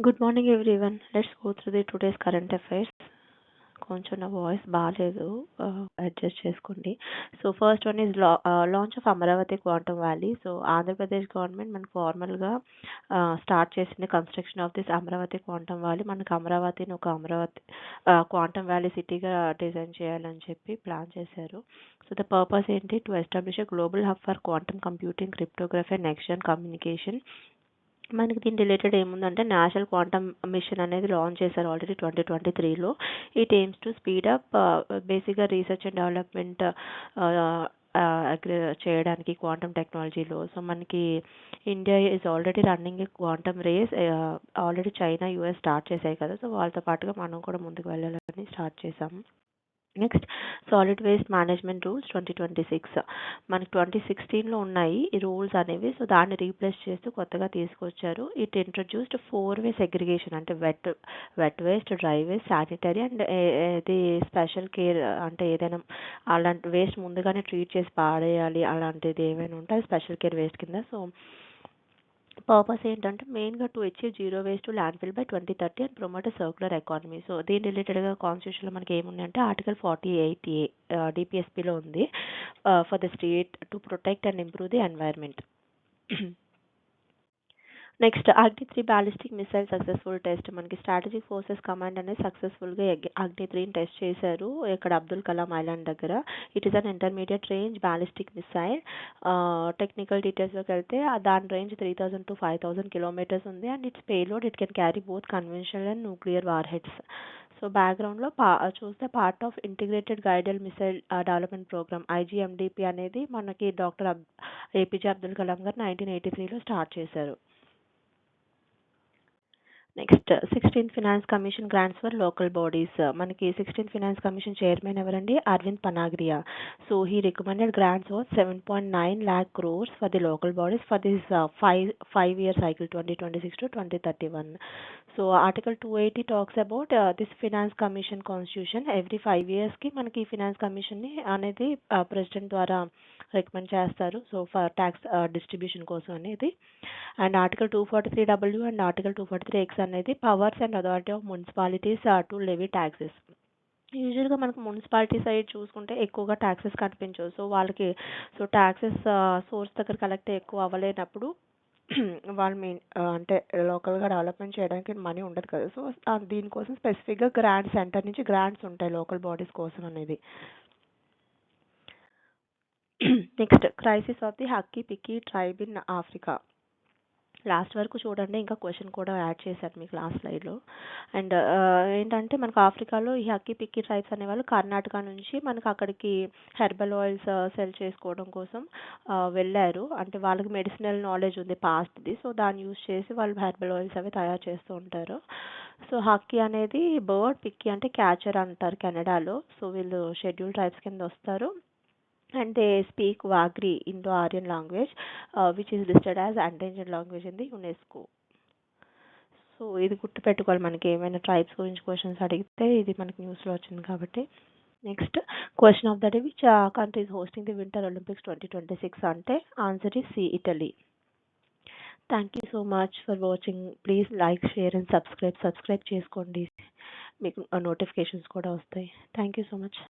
Good morning, everyone. Let's go through the today's current affairs. కొంచెం నా voice బాగాలేదు, adjust చేసుకోండి. So first one is launch of Amaravati quantum valley. So Andhra Pradesh government మనకు ఫార్మల్గా start చేసింది construction of this Amaravati quantum valley. మనకు అమరావతిని ఒక quantum valley సిటీగా డిజైన్ చేయాలని చెప్పి ప్లాన్ చేశారు. సో ద పర్పస్ ఏంటి? To establish a global hub for quantum computing, cryptography and next gen communication. మనకి దీని రిలేటెడ్ ఏముందంటే నేషనల్ క్వాంటమ్ మిషన్ అనేది లాంచ్ చేశారు ఆల్రెడీ 2023లో. It aims to speed up బేసిక్గా రీసెర్చ్ అండ్ డెవలప్మెంట్ చేయడానికి క్వాంటమ్ టెక్నాలజీలో. సో మనకి India is already running a quantum race. Already China, US start చేశాయి కదా, సో వాళ్ళతో పాటుగా మనం కూడా ముందుకు వెళ్ళాలని స్టార్ట్ చేసాము. Next solid waste management rules 2026. మనకి 2016లో ఉన్నాయి ఈ రూల్స్ అనేవి. సో దాన్ని రీప్లేస్ చేస్తూ కొత్తగా తీసుకొచ్చారు. ఇట్ ఇంట్రడ్యూస్డ్ 4-వే సెగ్రిగేషన్, అంటే wet waste, dry waste, sanitary and ఇది స్పెషల్ కేర్, అంటే ఏదైనా అలాంటి వేస్ట్ ముందుగానే ట్రీట్ చేసి పాడేయాలి అలాంటిది ఏమైనా ఉంటే అది స్పెషల్ కేర్ వేస్ట్ కింద. సో పర్పస్ ఏంటంటే మెయిన్గా to achieve zero waste to landfill by 2030 and promote circular economy. So దీని రిలేటెడ్గా కాన్స్టిట్యూషన్లో మనకి ఏమున్నాయంటే ఆర్టికల్ 48A డిపిఎస్పిలో ఉంది, for the state to protect and improve the environment. Next Agni three ballistic missile successful test. మనకి స్ట్రాటజిక్ ఫోర్సెస్ కమాండ్ అనేది సక్సెస్ఫుల్గా అగ్ని-3ని టెస్ట్ చేశారు ఇక్కడ అబ్దుల్ కలాం ఐలాండ్ దగ్గర. It is an intermediate range ballistic missile. Technical డీటెయిల్స్లోకి వెళ్తే దాని రేంజ్ 3000 to 5000 కిలోమీటర్స్ ఉంది. And it's payload it can carry both conventional and nuclear warheads. So బ్యాక్గ్రౌండ్లో చూస్తే part of integrated guided missile development programme IGMDP అనేది మనకి doctor APJ Abdul Kalam garu 1983లో start చేశారు. Next 16th finance commission grants for local bodies. మనకి 16th finance commission chairman ఎవరండి? Arvind Panagariya. So he recommended grants of 7.9 lakh crores for the local bodies for this 5-year cycle 2026 to 2031. So article 280 talks about this finance commission constitution. Every 5 yearsకి మనకి ఈ finance కమిషన్ని అనేది president ద్వారా recommend చేస్తారు. So for tax distribution కోసం అనేది. And article 243W and article 243X అనేది powers and authority of municipalities to levy taxes. యూజువల్గా మనకు మున్సిపాలిటీ సైడ్ చూసుకుంటే ఎక్కువగా ట్యాక్సెస్ కనిపించవు. సో వాళ్ళకి ట్యాక్సెస్ సోర్స్ దగ్గర కలెక్ట్ ఎక్కువ అవ్వలేనప్పుడు వాళ్ళు అంటే లోకల్గా డెవలప్మెంట్ చేయడానికి మనీ ఉండదు కదా, సో దీనికోసం స్పెసిఫిక్గా గ్రాంట్స్ సెంటర్ నుంచి గ్రాంట్స్ ఉంటాయి లోకల్ బాడీస్ కోసం అనేది. Next crisis of the Hakki Pikki tribe in Africa. Last వరకు చూడండి, ఇంకా క్వశ్చన్ కూడా యాడ్ చేశారు మీకు లాస్ట్ స్లైడ్లో. అండ్ ఏంటంటే మనకు ఆఫ్రికాలో ఈ హక్కీ పిక్కీ ట్రైబ్స్ అనేవాళ్ళు కర్ణాటక నుంచి మనకు అక్కడికి హెర్బల్ ఆయిల్స్ సెల్ చేసుకోవడం కోసం వెళ్ళారు. అంటే వాళ్ళకి మెడిసినల్ నాలెడ్జ్ ఉంది పాస్ట్ది, సో దాన్ని యూజ్ చేసి వాళ్ళు హెర్బల్ ఆయిల్స్ అవి తయారు చేస్తూ ఉంటారు. సో హక్కీ అనేది బర్డ్, పిక్కీ అంటే క్యాచర్ అంటారు కెనడాలో. సో వీళ్ళు షెడ్యూల్ ట్రైబ్స్ కింద వస్తారు. And they speak Wagri, Indo-Aryan language, which is listed as endangered language in the UNESCO. So ఇది గుర్తుపెట్టుకోవాలి, మనకి ఏమైనా ట్రైబ్స్ గురించి క్వశ్చన్స్ అడిగితే ఇది మనకి న్యూస్లో వచ్చింది కాబట్టి. Next question of the day, which country is hosting the winter Olympics 2026 అంటే answer is C, Italy. Thank you so much for watching. Please like, share and subscribe చేసుకోండి, మీకు నోటిఫికేషన్స్ కూడా వస్తాయి. Thank you so much.